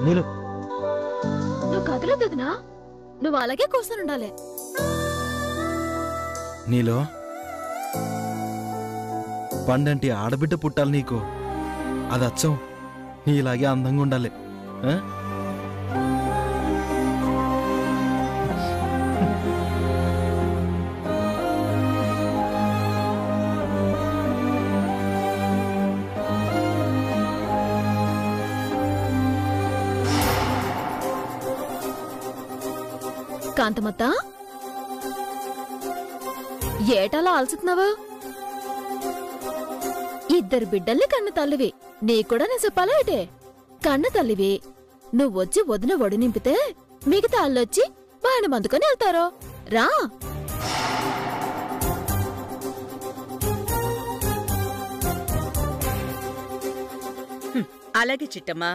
నీళ్ళు నువ్వు కదలొద్దునా, నువ్వు అలాగే కూర్చొనుండాలి. నీలో పండంటి ఆడబిడ్డ పుట్టాలి నీకు. అది అచ్చం నీలాగే అందంగా ఉండాలి. కాంతమత్త, ఏటలా ఆల్చుతున్నావు? ఇద్దరు బిడ్డల్ని కన్న తల్లివి, నీ కూడా నేను చెప్పాలా ఏటే? కన్న తల్లివి నువ్వొచ్చి వదిన ఒడి నింపితే మిగతా అల్లొచ్చి బాయన మందుకొని వెళ్తారో. రా. అలాగే చిట్టమ్మా,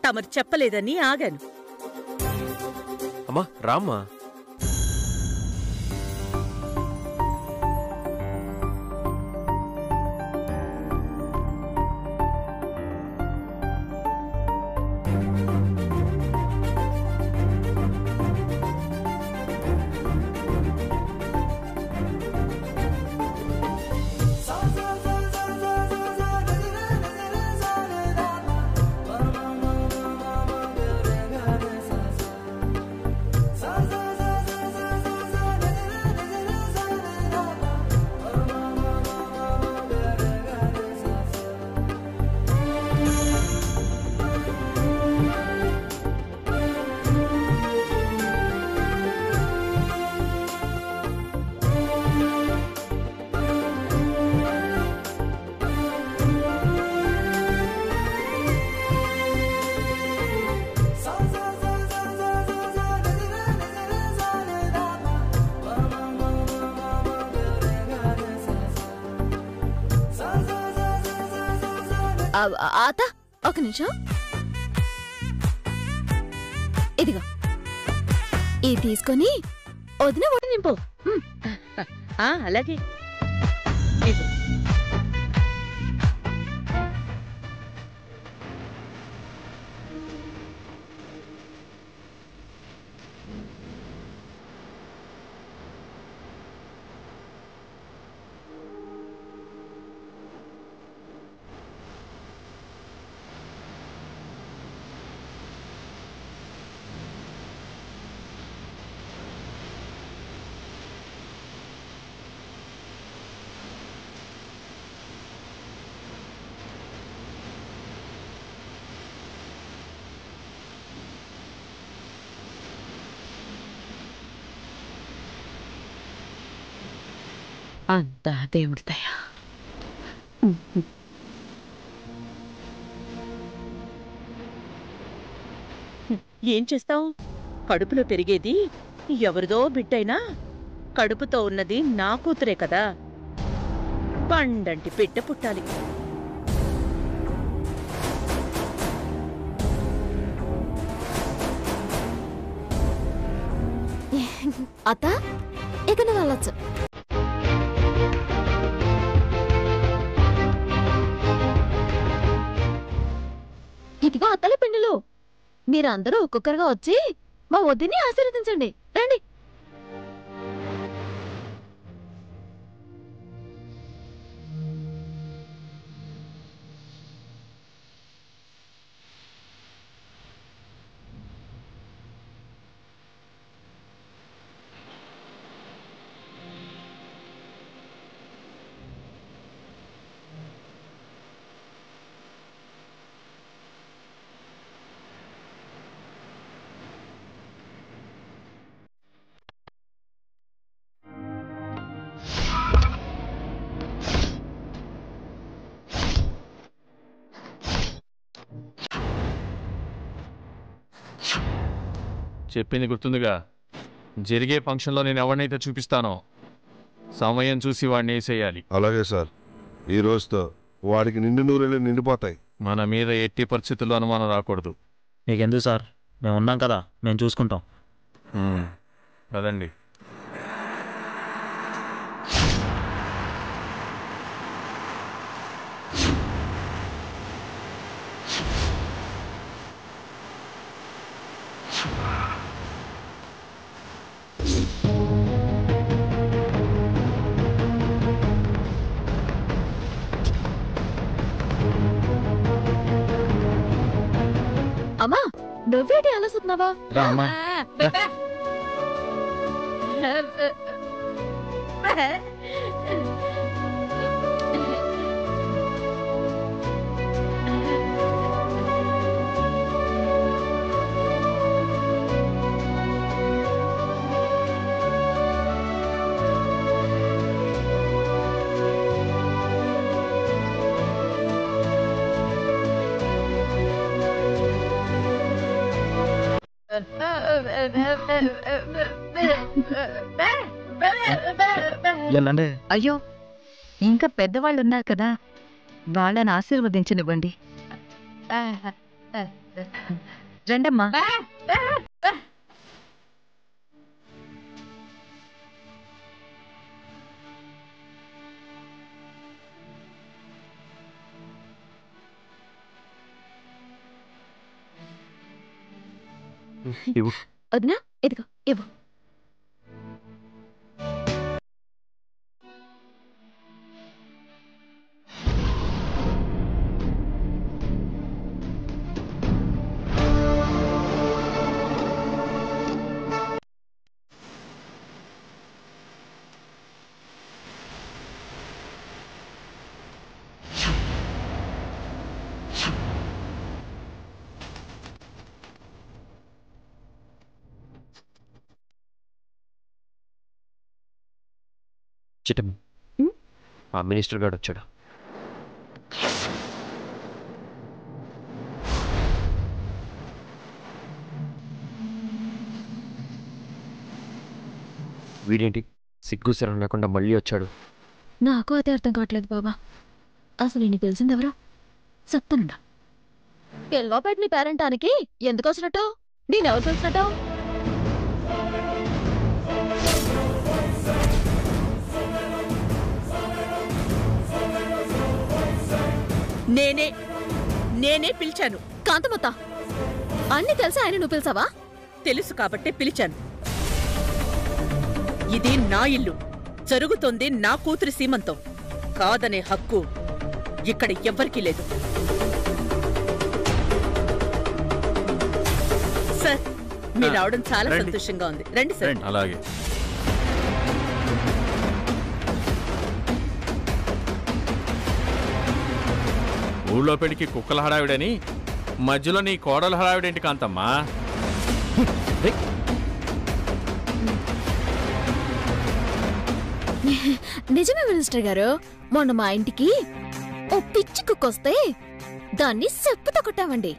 తమరు చెప్పలేదని ఆగాను. అమ్మా రామ్మా. ఆత ఒక నిమిషం, ఇదిగో ఇది తీసుకొని వదిన ఒడి నింపు. అలాగే. అంతా దేవుడి దయ. ఏం చేస్తావు? కడుపులో పెరిగేది ఎవరిదో బిడ్డైనా కడుపుతో ఉన్నది నా కూతురే కదా. పండంటి బిడ్డ పుట్టాలి. అత్త, ఇక నువ్వు వెళ్ళొచ్చు. ఇదిగో అత్తల పిండిలు, మీరందరూ ఒక్కొక్కరుగా వచ్చి మా వదిని ఆశీర్వదించండి. రండి. చెప్పింది గుర్తుందిగా? జరిగే ఫంక్షన్లో నేను ఎవరినైతే చూపిస్తానో సమయం చూసి వాడిని వేసేయాలి. అలాగే సార్, ఈ రోజుతో వాడికి నిండు నూరేళ్ళు నిండిపోతాయి. మన మీద ఎట్టి పరిస్థితుల్లో అనుమానం రాకూడదు. నీకెందుకు సార్, మేము ఉన్నాం కదా, మేము చూసుకుంటాం. కదండి. అమ్మా నువ్వేటి ఆలోచిస్తున్నావా? రా అమ్మా. వెళ్ళండి. అయ్యో ఇంకా పెద్దవాళ్ళు ఉన్నారు కదా, వాళ్ళని ఆశీర్వదించనివ్వండి. రండమ్మా. వదినా ఇదిగో ఇవ్వు. చిట్టమ్మ, ఆ మినిస్టర్ గారు వచ్చాడు. వీడేంటి సిగ్గు శరం లేకుండా మళ్ళీ వచ్చాడు? నాకు అదే అర్థం కావట్లేదు బాబా. అసలు నీకు తెలిసిందెవరా? చెప్తానుండా. పిల్లవాపేట నీ పేరెంటానికి ఎందుకు వచ్చినట్టు? నేనెవరు తెలిసినట్టు? నేనే పిలిచాను. కాంతమొత్త అన్ని తెలిసి ఆయన నువ్వు పిలిచావా? తెలుసు కాబట్టే పిలిచాను. ఇది నా ఇల్లు, జరుగుతోంది నా కూతురి సీమంతం. కాదనే హక్కు ఇక్కడ ఎవ్వరికీ లేదు. సార్, మీరు రావడం చాలా సంతోషంగా ఉంది. రండి సార్. అలాగే. ఊళ్ళో పెడికి కుక్కల హడావిడని మధ్యలో నీ కోడల హడావిడేంటి కాంతమ్మా? నిజమే మినిస్టర్ గారు, మొన్న మా ఇంటికి ఓ పిచ్చి కుక్కొస్తే దాన్ని చెప్పుతో కొట్టామండి.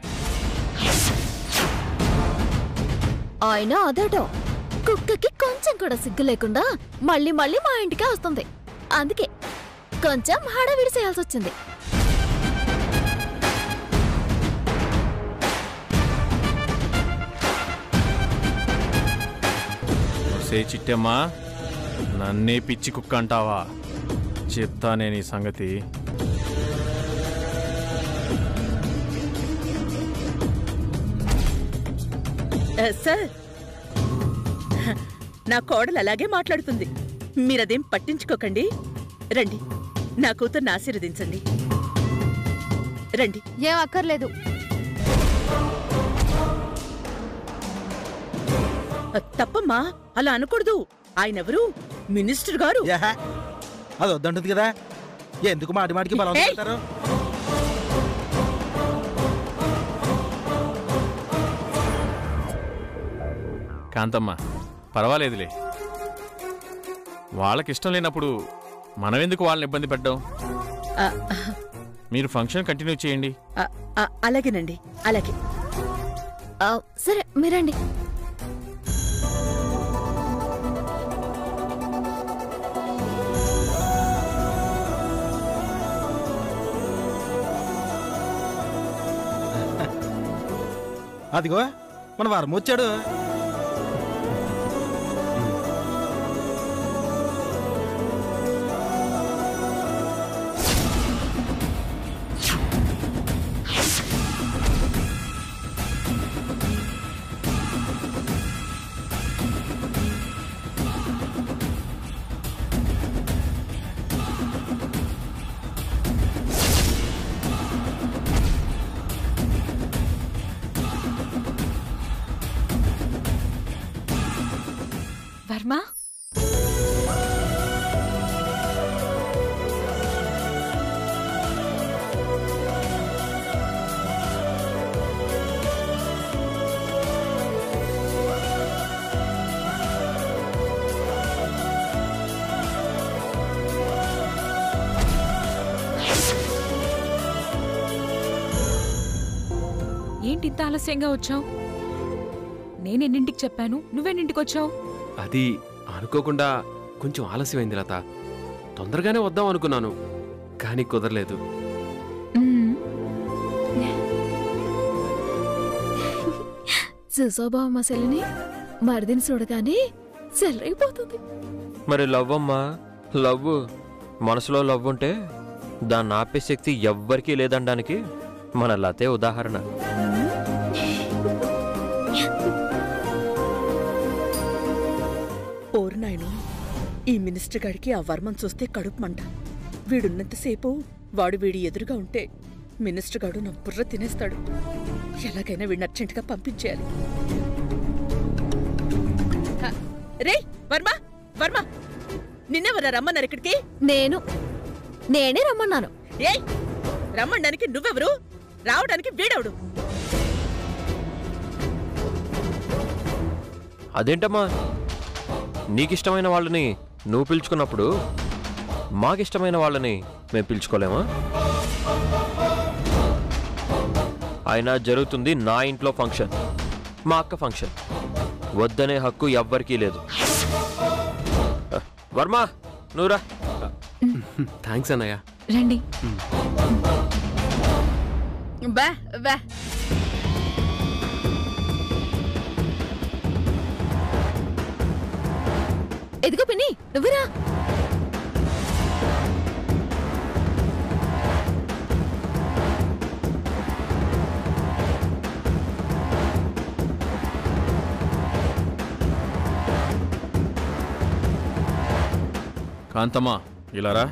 ఆయన అదేటో కుక్కకి కొంచెం కూడా సిగ్గు లేకుండా మళ్ళీ మళ్ళీ మా ఇంటికే వస్తుంది. అందుకే కొంచెం హడావిడి చేయాల్సి వచ్చింది. సే చిట్టమ్మా, నన్నే పిచ్చి కుక్క అంటావా? చెప్తానే నీ సంగతి. సార్, నా కోడలు అలాగే మాట్లాడుతుంది. మీరదేం పట్టించుకోకండి. రండి, నా కూతుర్ని ఆశీర్వదించండి. రండి. ఏం అక్కర్లేదు. తప్పమ్మా, అలా అనకూడదు. ఆయనెవరు? మినిస్టర్ గారు. అది వద్దంటుంది కదా, ఎందుకు మాటి మాటికి బలం పెడతారు? కాంతమ్మ, పర్వాలేదులే. వాళ్ళకిష్టం లేనప్పుడు మనమెందుకు వాళ్ళని ఇబ్బంది పెట్టడం? మీరు ఫంక్షన్ కంటిన్యూ చేయండి. అలాగేనండి, అలాగే. సరే మీరండి. అదిగో మన వరం వచ్చాడు. వర్మ ఏంటి ఇంత ఆలస్యంగా వచ్చావు? నేనెన్నింటికి చెప్పాను, నువ్వెన్నింటికి వచ్చావు? అది అనుకోకుండా కొంచెం ఆలస్యమైంది లత. తొందరగానే వద్దాం అనుకున్నాను, కానీ కుదరలేదు. సుశోభావ మసలిని మరిదిని చూడగానే సెల్లైపోతుంది. మరి లవ్ అమ్మా, లవ్ మనసులో లవ్ ఉంటే దాన్ని ఆపే శక్తి ఎవ్వరికీ లేదనడానికి మన లతే ఉదాహరణ. ఓర్నాయను, ఈ మినిస్టర్ గాడికి ఆ వర్మం చూస్తే కడుపు మంట. వీడున్నంతసేపు వాడు వీడి ఎదురుగా ఉంటే మినిస్టర్ గాడు నా బుర్ర తినేస్తాడు. ఎలాగైనా వీడిని అర్జెంటుగా పంపించేయాలి. రే వర్మ, వర్మ, నిన్నెవరా రమ్మన్నారు ఇక్కడికి? నేనే రమ్మన్నాను. ఏయ్, రమ్మడానికి నువ్వెవరు, రావడానికి వీడెవడు? అదేంటమ్మా, నీకిష్టమైన వాళ్ళని నువ్వు పిలుచుకున్నప్పుడు మాకిష్టమైన వాళ్ళని మేము పిలుచుకోలేమా? అయినా జరుగుతుంది నా ఇంట్లో ఫంక్షన్, మా అక్క ఫంక్షన్. వద్దనే హక్కు ఎవ్వరికీ లేదు. వర్మ, నువ్వురా. థ్యాంక్స్ అన్నయ్య. రండి. బా బా, ఎదిగో పిన్ని, నువ్వురా. కాంతమ్మా, ఇలారా.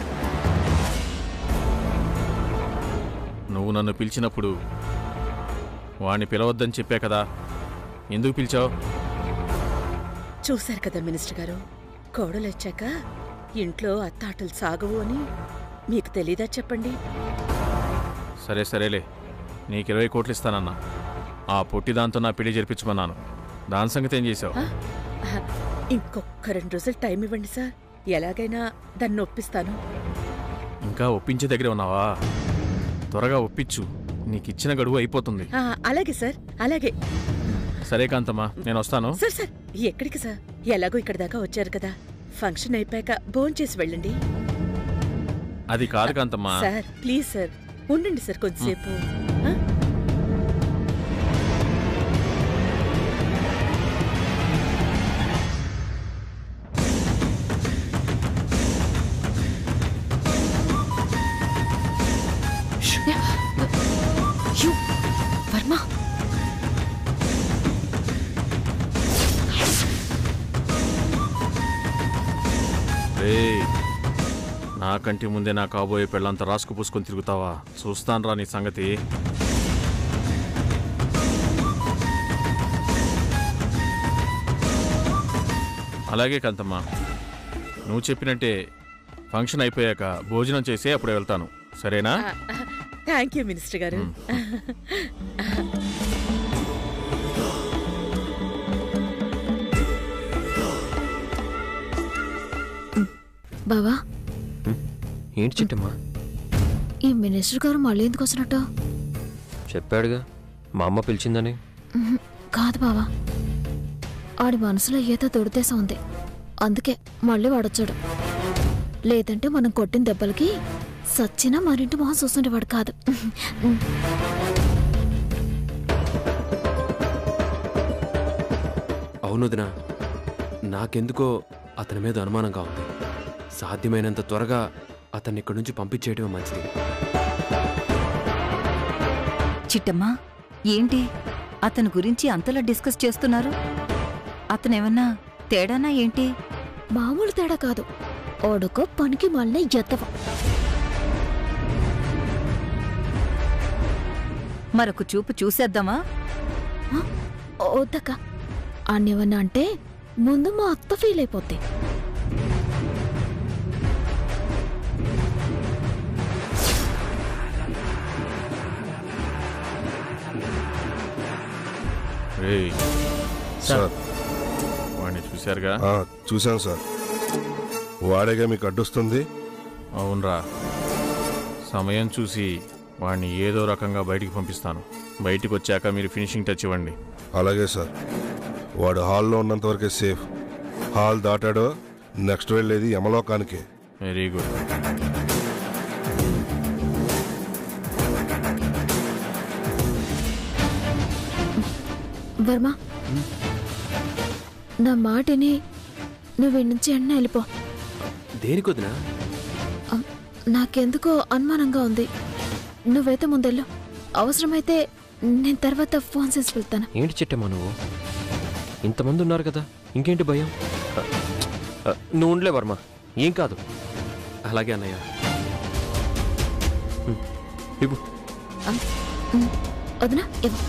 నువ్వు నన్ను పిలిచినప్పుడు వాణ్ణి పిలవద్దని చెప్పా కదా, ఎందుకు పిలిచావు? చూశారు కదా మినిస్టర్ గారు, కోడలు వచ్చాక ఇంట్లో అత్తాటలు సాగవు అని మీకు తెలీదా చెప్పండి? సరే సరేలే, నీకు 20 కోట్లు ఇస్తానన్నా. ఆ పొట్టి దాంతో నా పెళ్లి జరిపించమన్నాను. దాని సంగతి ఏం చేశావు? ఇంకొక 2 రోజులు టైం ఇవ్వండి సార్, ఎలాగైనా దాన్ని ఒప్పిస్తాను. ఇంకా ఒప్పించే దగ్గరే ఉన్నావా? త్వరగా ఒప్పించు, నీకిచ్చిన గడువు అయిపోతుంది. అలాగే సార్, అలాగే. సరే కాంతమ్మా, నేను వస్తాను. సార్ సార్, ఎక్కడికి సార్? ఎలాగో ఇక్కడ దాకా వచ్చారు కదా, ఫంక్షన్ అయిపోయాక భోంచేసి వెళ్ళండి. అది కాదు కాంతమ్మా. సార్ ప్లీజ్ సార్, ఉండండి సార్ కొంచెంసేపు. వర్మ, నా కంటి ముందే నా కాబోయే పెళ్ళంతా రాసుకు పూసుకొని తిరుగుతావా? చూస్తాను రా నీ సంగతి. అలాగే కాంతమ్మా, నువ్వు చెప్పినట్టే ఫంక్షన్ అయిపోయాక భోజనం చేసి అప్పుడే వెళ్తాను, సరేనా? థ్యాంక్ యూ మినిస్టర్ గారు. బావా, ఏంటి చిట్టమ్మా? ఈ మినిస్టర్ గారు మళ్ళీ ఎందుకు వచ్చినట్టు? చెప్పాడుగా మా అమ్మ పిలిచిందని. కాదు బావా, ఆడి మనసులో ఏదో దొడిదేశం ఉంది, అందుకే మళ్ళీ వాడొచ్చాడు. లేదంటే మనం కొట్టిన దెబ్బలకి సచ్చినా మరింటి మొహం చూస్తుండేవాడు కాదు. అవునుదినా, నాకెందుకో అతని మీద అనుమానంగా ఉంది. సాధ్యమైనంత త్వరగా అతన్ని ఇక్కడి నుంచి పంపించేయటం మంచిది. చిట్టమ్మా, ఏంటి అతని గురించి అంతలా డిస్కస్ చేస్తున్నారు? అతనేమన్నా తేడానా ఏంటి? మామూలు తేడా కాదు, ఓడుకో పనికి మళ్ళీ ఎత్తవ. మరొక చూపు చూసేద్దామా? వద్దక్క, అన్నేమన్నా అంటే ముందు మా అత్త ఫీల్ అయిపోద్ది. రేయ్, సార్ వాడిని చూశారుగా? చూశాను సార్. వాడేగా మీకు అడ్డొస్తుంది. అవునరా, సమయం చూసి వాడిని ఏదో రకంగా బయటికి పంపిస్తాను. బయటికి వచ్చాక మీరు ఫినిషింగ్ టచ్ ఇవ్వండి. అలాగే సార్. వాడు హాల్లో ఉన్నంత వరకే సేఫ్. హాల్ దాటాడో నెక్స్ట్ వెళ్ళేది యమలోకానికే. Very good. వర్మ, నా మాటని నువ్వు నుంచి ఎన్న వెళ్ళిపో. దేనికొద్దునా? నాకెందుకో అనుమానంగా ఉంది. నువ్వైతే ముందెళ్ళు. అవసరమైతే నేను తర్వాత ఫోన్ చేసి వెళ్తాను. ఏంటి చిట్టమ్మా నువ్వు? ఇంతమంది ఉన్నారు కదా, ఇంకేంటి భయం? నువ్వు ఉండలే వర్మ, ఏం కాదు. అలాగే అన్నయ్య. ఇవ్వు. వదినా ఇవ్వు.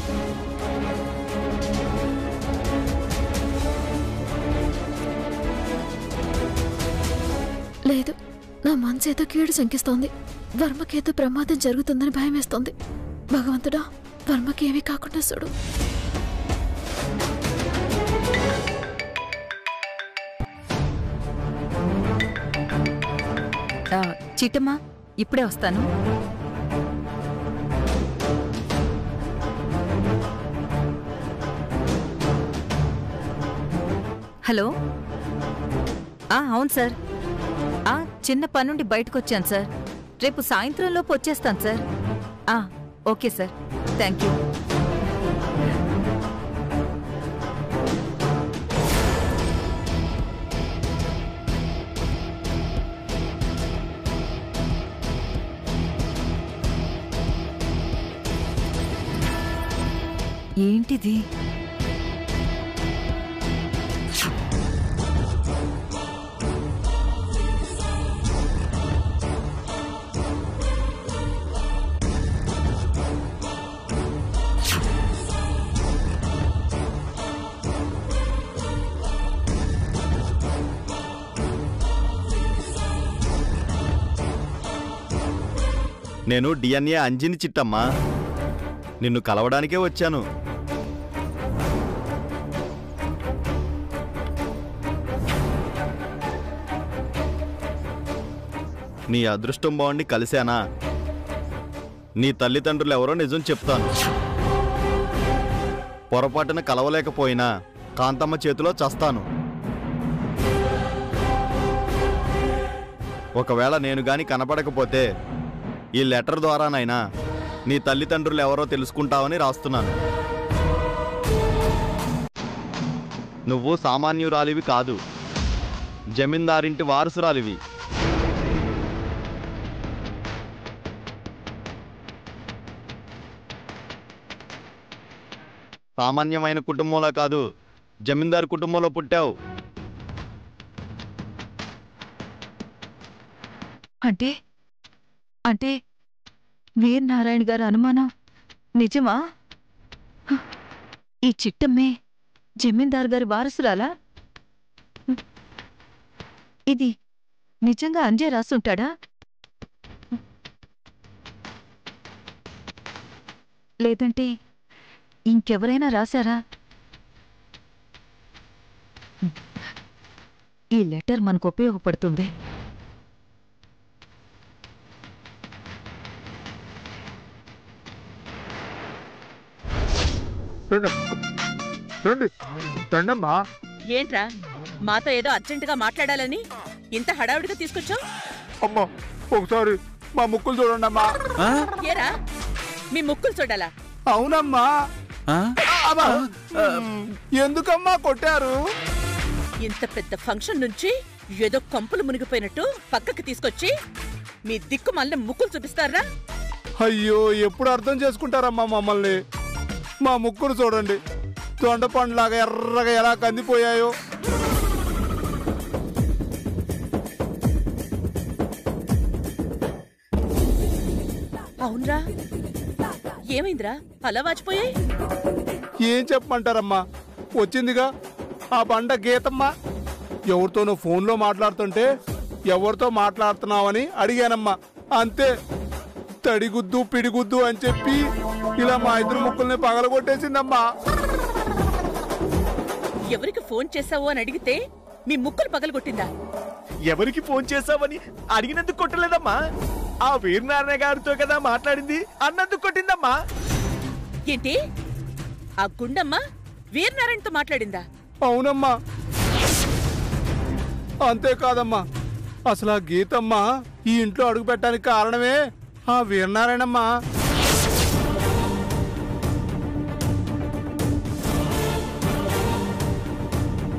లేదు, నా మనసు ఏదో కీడు శంకిస్తోంది. వర్మకేదో ప్రమాదం జరుగుతుందని భయం వేస్తోంది. భగవంతుడా, వర్మకి ఏమీ కాకుండా చూడు. చిట్టమ్మా, ఇప్పుడే వస్తాను. హలో. అవును సార్. చిన్న పనుండి బయటకు వచ్చాను సార్. రేపు సాయంత్రంలోపు వచ్చేస్తాను sir. Okay sir, thank you. ఏంటిది? నేను డిఎన్ఏ అంజిని చిట్టమ్మా. నిన్ను కలవడానికే వచ్చాను. నీ అదృష్టం బాగుండి కలిశానా? నీ తల్లిదండ్రులు ఎవరో నిజం చెప్తాను. పొరపాటున కలవలేకపోయినా కాంతమ్మ చేతిలో చస్తాను. ఒకవేళ నేను గాని కనపడకపోతే ఈ లెటర్ ద్వారానైనా నీ తల్లిదండ్రులు ఎవరో తెలుసుకుంటావని రాస్తున్నాను. నువ్వు సామాన్యురాలివి కాదు, జమీందారింటి వారసురాలివి. సామాన్యమైన కుటుంబంలో కాదు, జమీందారు కుటుంబంలో పుట్టావు. అంటే అంటే వీరనారాయణ గారి అనుమానం నిజమా? ఈ చిట్టమ్మే జమీందారు గారి వారసురాలా? ఇది నిజంగా అంజయ్ రాసుంటాడా? లేదంటే ఇంకెవరైనా రాశారా? ఈ లెటర్ మనకు ఉపయోగపడుతుంది. ఏంట్రా, మాతో ఏదో అర్జెంటుగా మాట్లాడాలని ఇంత హడావిడిగా తీసుకొచ్చావు? అమ్మా, ఒకసారి మా ముక్కులు చూడండి అమ్మా. ఏరా, మీ ముక్కులు చూడాలా? అవునమ్మా. ఎందుకమ్మా కొట్టారు? ఇంత పెద్ద ఫంక్షన్ నుంచి ఏదో కంపులు మునిగిపోయినట్టు పక్కకి తీసుకొచ్చి మీ దిక్కు మళ్ళీ ముక్కులు చూపిస్తారా? అయ్యో, ఎప్పుడు అర్థం చేసుకుంటారమ్మా మమ్మల్ని? మా ముక్కులు చూడండి, దొండపండులాగా ఎర్రగా ఎలా కందిపోయాయో. అవునరా, ఏమైందిరా అలా వాచిపోయాయి? ఏం చెప్పమంటారమ్మా, వచ్చిందిగా ఆ బండ గీతమ్మ ఎవరితోనో ఫోన్లో మాట్లాడుతుంటే ఎవరితో మాట్లాడుతున్నావని అడిగానమ్మా. అంతే, తడిగుద్దు పిడిగుద్దు అని చెప్పి ఇలా మా ఇద్దరు ముక్కుల్ని పగలగొట్టేసిందమ్మా. ఎవరికి ఫోన్ చేసావు అని అడిగితే మీ ముక్కులు పగలగొట్టిందా? ఎవరికి ఫోన్ చేసావని అడిగినందుకు కొట్టలేదమ్మా. ఆ వీరనారాయణ గారితో కదా మాట్లాడింది అన్నందుకు కొట్టిందమ్మా. ఏంటి, ఆ గుండమ్మ వీరనారాయణతో మాట్లాడిందా? అవునమ్మా. అంతేకాదమ్మా, అసలు ఆ గీతమ్మ ఈ ఇంట్లో అడుగు పెట్టడానికి కారణమే ఆ వీరనారాయణమ్మా.